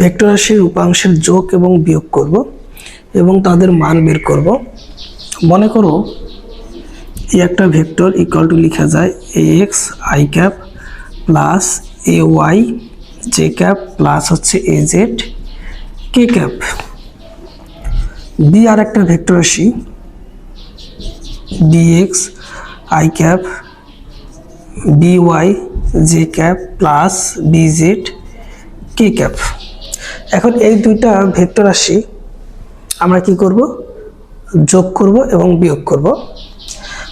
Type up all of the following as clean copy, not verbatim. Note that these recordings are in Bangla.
ভেক্টর রাশির উপাংশের যোগ এবং বিয়োগ করব এবং তাদের মান বের করব। মনে করো এই একটা ভেক্টর ইকুয়াল টু লেখা যায় ax i cap plus ay j cap plus হচ্ছে az k ক্যাপ। বি আর একটা ভেক্টর রাশি bx i cap by j cap plus bz k cap. এখন এই দুইটা ভেক্টর রাশি আমরা কি করব, যোগ করব এবং বিয়োগ করব।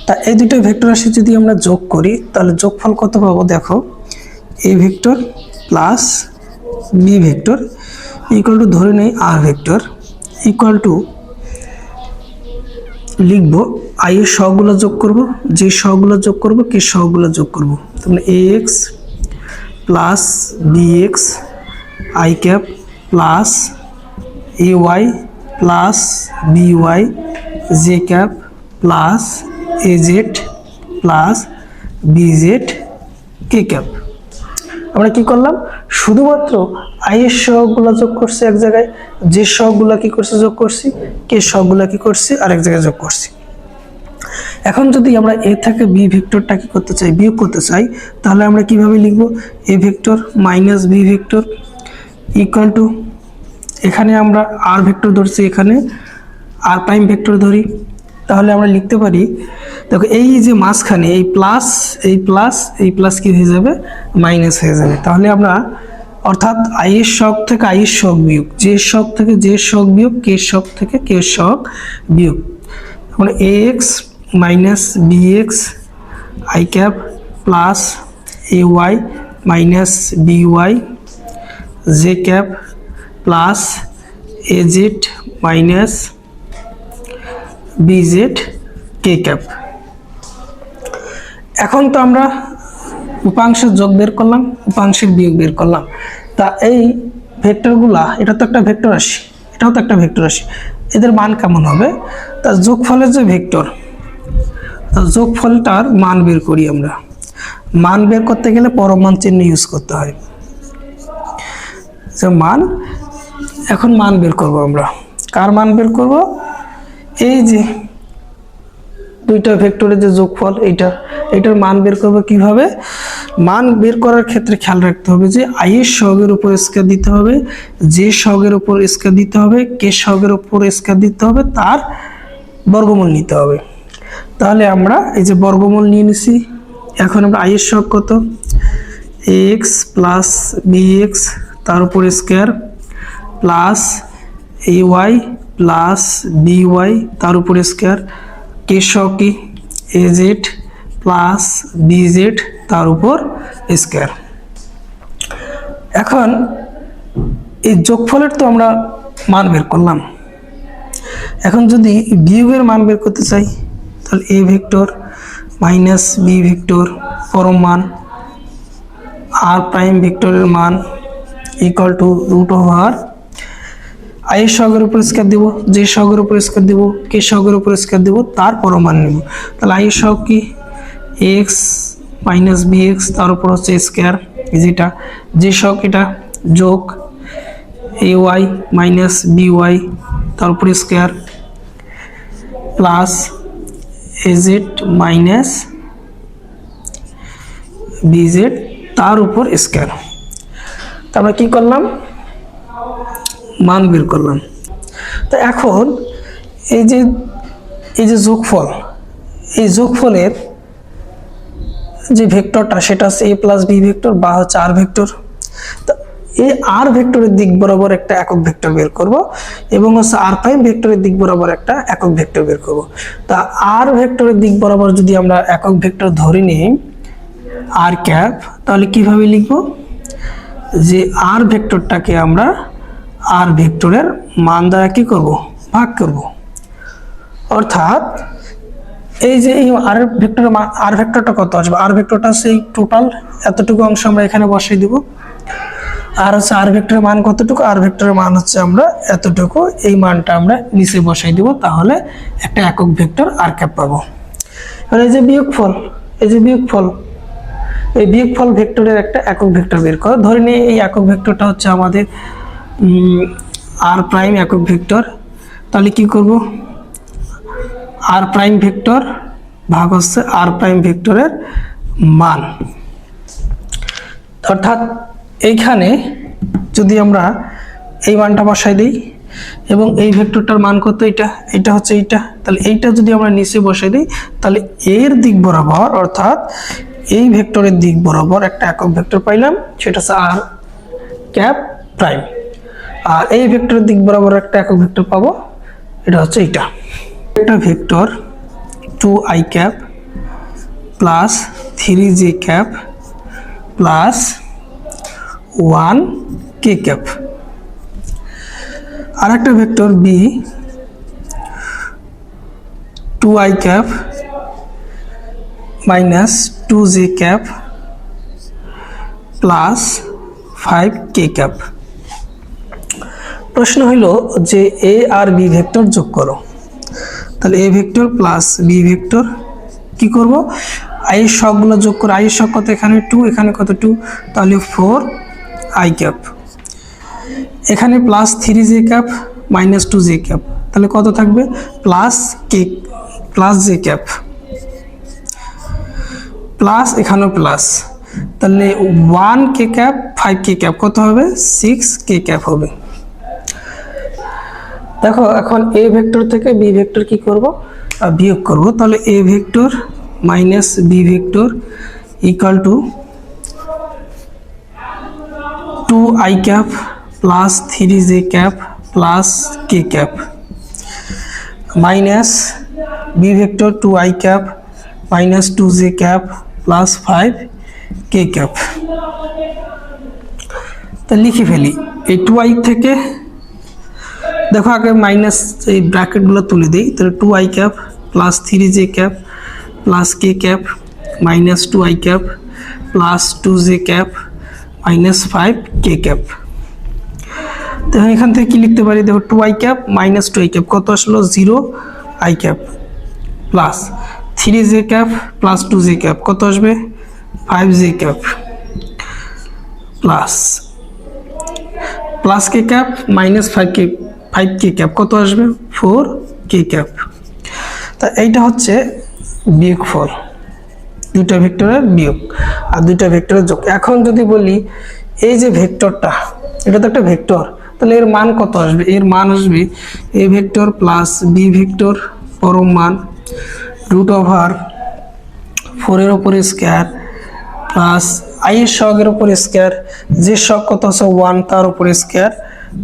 তা এই দুটো ভেক্টর রাশি যদি আমরা যোগ করি তাহলে যোগফল কত পাবো, দেখো a vector plus b vector equal to ধরে নেই r ভেক্টর ইকুয়াল টু লিখবো i এর সহগুলো যোগ করব, যে সহগুলো যোগ করব কে সহগুলো যোগ করব, তাহলে ax plus bx i cap plus ay plus by j cap plus az plus bz k cap. আমরা কি করলাম, শুধুমাত্র i এর সহগগুলো যোগ করছি এক জায়গায়, যে সহগগুলো কি করছি যোগ করছি, কে সহগগুলো কি করছি আরেক জায়গায় যোগ করছি। এখন যদি আমরা a থেকে b ভেক্টরটা কি করতে চাই, বিয়োগ করতে চাই, তাহলে আমরা কিভাবে লিখব, a vector minus b vector equal to, এখানে আমরা r ভেক্টর ধরছি, এখানে r প্রাইম ভেক্টর ধরি, তাহলে আমরা লিখতে পারি, দেখো এই যে মাঝখানে এই প্লাস এই প্লাস এই প্লাস কি হয়ে যাবে, মাইনাস হয়ে যাবে। তাহলে আমরা অর্থাৎ i এর সহগ থেকে i এর সহগ বিয়োগ, যে সহগ থেকে যে সহগ বিয়োগ, কে সহগ থেকে কে সহগ বিয়োগ, মানে ax minus bx i cap plus ay minus by j cap plus az minus bz k cap. এখন তো আমরা উপাংশের যোগ বের করলাম, উপাংশের বিয়োগ বের করলাম। তা এই ভেক্টরগুলা, এটা তো একটা ভেক্টর রাশি, এটাও তো একটা ভেক্টর রাশি, এদের মান কেমন হবে, তা যোগফলের যে ভেক্টর, যোগফলটার মান বের করি আমরা। মান বের করতে গেলে পরমান চিহ্ন ইউজ করতে হয়, যে মান, এখন মান বের করব আমরা, কার মান বের করব, এই যে দুইটা ভেক্টরের যে যোগফল, এটার মান বের করব কিভাবে। মান বের করার ক্ষেত্রে খেয়াল রাখতে হবে যে i এর সহগের উপর স্কয়ার দিতে হবে, যে সহগের উপর স্কয়ার দিতে হবে, কে সহগের উপর স্কয়ার দিতে হবে, তার বর্গমূল নিতে হবে। তাহলে আমরা এই যে বর্গমূল নিয়ে নিছি, এখন আমরা i এর সহগ কত, ax প্লাস bx তার উপর square plus ay plus by তার উপর স্কয়ার, কে সহগ কি az প্লাস bz তার উপর স্কয়ার। এখন এই যোগফলের তো আমরা মান বের করলাম, এখন যদি বিয়োগের মান বের করতে চাই তাহলে a vector minus b vector পরম মান r প্রাইম ভেক্টরের মান equal to root over i এর সহগের উপর স্কয়ার দেব, যে সহগের উপর স্কয়ার দেব, কে সহগের উপর স্কয়ার দেব, তার পরম মান নেব। তাহলে i এর সহগ কি x মাইনাস bx তার উপর হচ্ছে স্কয়ার, যেটা যে সহগ এটা যোগ ay মাইনাস by তার উপর square plus az minus bz তার উপর স্কয়ার। তারপরে কি করলাম, মান বের করলাম। তো এখন এই যে যোগফল, এই যোগফলের যে ভেক্টরটা সেটা হচ্ছে a প্লাস b ভেক্টর বা হচ্ছে r ভেক্টর। তো এই r ভেক্টরের দিক বরাবর একটা একক ভেক্টর বের করব এবং হচ্ছে r প্রাইম ভেক্টরের দিক বরাবর একটা একক ভেক্টর বের করব। তা r ভেক্টরের দিক বরাবর যদি আমরা একক ভেক্টর ধরে নিই r ক্যাপ, তাহলে কিভাবে লিখব, যে r ভেক্টরটাকে আমরা r ভেক্টরের মান দ্বারা কি করব, ভাগ করব। অর্থাৎ এই যে এই r ভেক্টরটা কত আসবে, r ভেক্টরটা সেই টোটাল এতটুকু অংশ আমরা এখানে বসাই দিব, আর হচ্ছে r ভেক্টরের মান কতটুকু, r ভেক্টরের মান হচ্ছে আমরা এতটুকু, এই মানটা আমরা নিচে বসাই দিব, তাহলে একটা একক ভেক্টর r ক্যাপ পাবো। আর এই যে বিয়োগফল, এই যে বিয়োগফল, এই বিয়োগফল ভেক্টরের একটা একক ভেক্টর বের করো। ধরে নিই এই একক ভেক্টরটা হচ্ছে আমাদের আর প্রাইম একক ভেক্টর, তাহলে কি করব, আর প্রাইম ভেক্টর ভাগ হচ্ছে আর প্রাইম ভেক্টরের মান। অর্থাৎ এইখানে যদি আমরা এই মানটা বসাই দিই এবং এই ভেক্টরটার মান কত, এটা হচ্ছে এইটা, তাহলে এইটা যদি আমরা নিচে বসাই দিই তাহলে এর দিক বরাবর অর্থাৎ এই ভেক্টরের দিক বরাবর একটা একক ভেক্টর পাইলাম, সেটা হচ্ছে আর ক্যাপ প্রাইম। আর এই ভেক্টরের দিক বরাবর একটা একক ভেক্টর পাবো, এটা হচ্ছে এইটা। একটা vector 2i cap plus 3j cap plus 1k cap. আর একটা vector b 2i cap minus 2j cap plus 5k cap. প্রশ্ন হইল যে a আর b ভেক্টর যোগ করো, তাহলে a vector plus b vector কি করব, i এর সবগুলো যোগ করে, i এর সব কত, এখানে 2, এখানে কত 2, তাহলে 4i ক্যাপ, এখানে plus 3j cap minus 2j cap, তাহলে কত থাকবে প্লাস j ক্যাপ প্লাস এখানেও প্লাস, তাহলে 1k ক্যাপ 5k ক্যাপ কত হবে 6k ক্যাপ হবে। দেখো এখন a ভেক্টর থেকে b ভেক্টর কি করব, বিয়োগ করব, তাহলে a vector minus b vector equal to 2i cap plus 3j cap plus k cap minus b vector 2i cap minus 2j cap plus 5k cap. তা লিখে ফেলি, এই 2i থেকে দেখো আগে মাইনাস এই ব্র্যাকেটগুলো তুলে দিই, তাহলে 2i cap plus 3j cap plus k cap minus 2i cap plus 2j cap minus 5k cap. তো এখান থেকে কি লিখতে পারি, দেখো 2i cap minus 2i cap কত আসলো 0i cap plus 3j cap plus 2j cap কত আসবে 5j cap plus k cap minus 5k cap কত আসবে 4k ক্যাপ। তা এইটা হচ্ছে বিয়োগফল, দুইটা ভেক্টরের বিয়োগ আর দুইটা ভেক্টরের যোগ। এখন যদি বলি এই যে ভেক্টরটা, এটা তো একটা ভেক্টর, তাহলে এর মান কত আসবে, এর মান আসবে a vector plus b vector পরম মান √4 এর উপর স্কয়ার প্লাস i এর সহগের উপর স্কয়ার, যে সহগ কত আছে 1 তার উপর স্কয়ার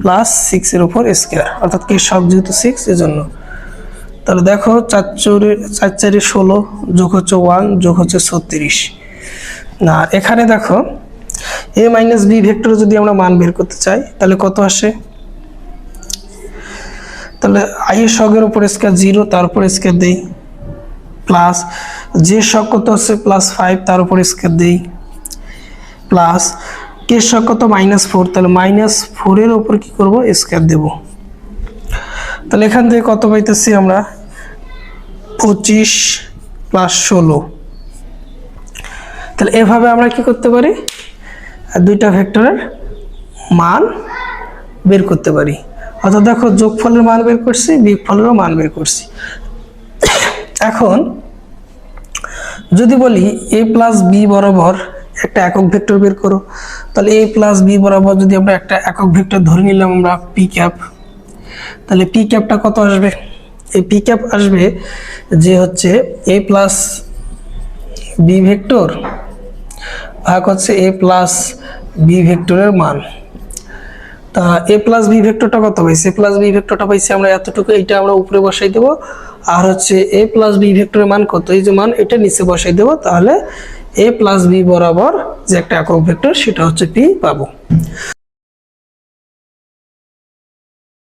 প্লাস 6 এর উপর স্কয়ার, অর্থাৎ কি সহগ যেহেতু 6 এজন্য। তাহলে দেখো 4 4 16 যোগ হচ্ছে 1 যোগ হচ্ছে 36। না এখানে দেখো a মাইনাস b ভেক্টর যদি আমরা মান বের করতে চাই তাহলে কত আসে, তাহলে i এর সহগের উপর স্কয়ার 0 তার উপর স্কয়ার দেই প্লাস যে সহগ কত আছে প্লাস 5 তার উপর স্কয়ার দেই প্লাস k সহগ কত -4, তাহলে -4 এর উপর কি করব স্কয়ার দেব। তাহলে এখান থেকে কত পাইতেছি আমরা 25 প্লাস 16। তাহলে এভাবে আমরা কি করতে পারি, দুইটা ভেক্টরের মান বের করতে পারি। অর্থাৎ দেখো যোগফলের মান বের করছি, বিয়োগফলেরও মান বের করছি। এখন যদি বলি a প্লাস b বরাবর একটা একক ভেক্টর বের করো, তাহলে a প্লাস b বরাবর যদি আমরা একটা একক ভেক্টর ধরে নিলাম আমরা p ক্যাপ, তাহলে p ক্যাপটা কত আসবে, এই p ক্যাপ আসবে যে হচ্ছে a প্লাস b ভেক্টর ভাগ হচ্ছে a প্লাস b ভেক্টরের মান। তা a প্লাস b ভেক্টরটা কত পাইছি, a প্লাস b ভেক্টরটা পাইছি আমরা এতটুকু, এটা আমরা উপরে বসাই দেব, আর হচ্ছে a প্লাস b ভেক্টরের মান কত, এই যে মান এটা নিচে বসাই দেব, তাহলে a প্লাস b বরাবর যে একটা একক ভেক্টর সেটা হচ্ছে p পাবো।